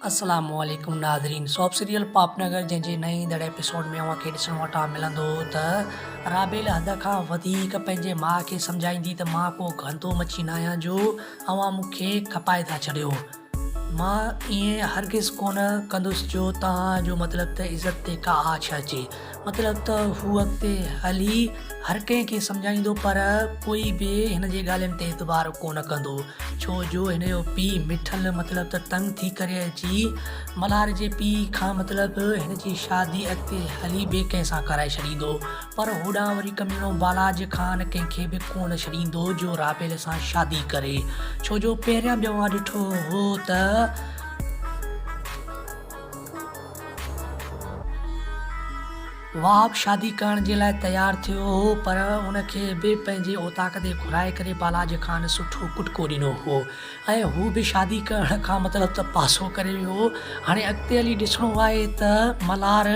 अस्सलामुअलैकुम नाज़रीन। Shop serial पापनगर जंहिंजे नई दड़ एपिसोड में अव्हांखे ॾिसण वटां मिलंदो त राबेल हद खां वधीक पंहिंजे माउ खे सम्झाईंदी त मां को गंदो मच्छी न आहियां जो अव्हां मूंखे खपाए था छॾियो। मां ईअं हरगिज़ कोन कंदुसि जो तव्हांजो मतिलबु त इज़त ते का आछ अचे। मतिलबु त हू अॻिते हली हर कंहिंखे सम्झाईंदो पर कोई बि हिन जे ॻाल्हियुनि ते एतबार कोन कंदो, छो जो हिन जो पीउ मिठल मतिलबु त तंग थी करे अची मल्हार जे पीउ खां मतिलबु हिन जी शादी अॻिते हली ॿिए कंहिं सां कराए छॾींदो। पर होॾां वरी कमीनो बालाज ख़ान कंहिंखे बि कोन छॾींदो जो राबेल सां शादी करे, छो जो पहिरियां बि मां ॾिठो हो त वहाब शादी करण जे लाइ तयारु थियो हो पर उनखे बि पंहिंजे औताक ते घुराए करे बालाज ख़ान सुठो कुटको ॾिनो हो ऐं हू बि शादी करण खां मतिलबु त पासो करे वियो। हाणे अॻिते हली ॾिसणो आहे त मल्हार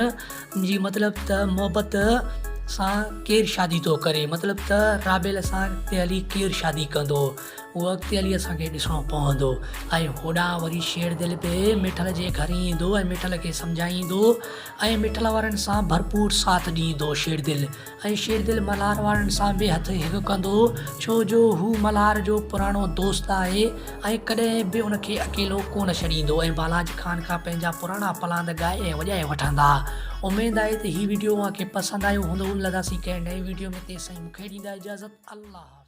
जी मतिलबु त मोहबत सां केरु शादी थो करे, मतिलबु त राबेल सां अॻिते हली केरु शादी कंदो उहो अॻिते हली असांखे ॾिसणो पवंदो। ऐं होॾां वरी शेरदिल बि मिठल जे घर ईंदो ऐं मिठल खे सम्झाईंदो ऐं मिठल वारनि सां भरपूर साथ ॾींदो शेरदिल। ऐं शेरदिल मल्हार वारनि सां बि हथ हिकु कंदो, छो जो हू मल्हार जो पुराणो दोस्त आहे ऐं कॾहिं बि उनखे अकेलो कोन छॾींदो ऐं बालाज ख़ान खां पंहिंजा पुराणा पलांद ॻाए ऐं वॼाए वठंदा। उमेदु आहे त हीअ वीडियो तव्हांखे पसंदि आयो हूंदो। मिलंदासीं कंहिं नई वीडियो में, तेसिताईं मूंखे ॾींदा इजाज़त। अल्लाह।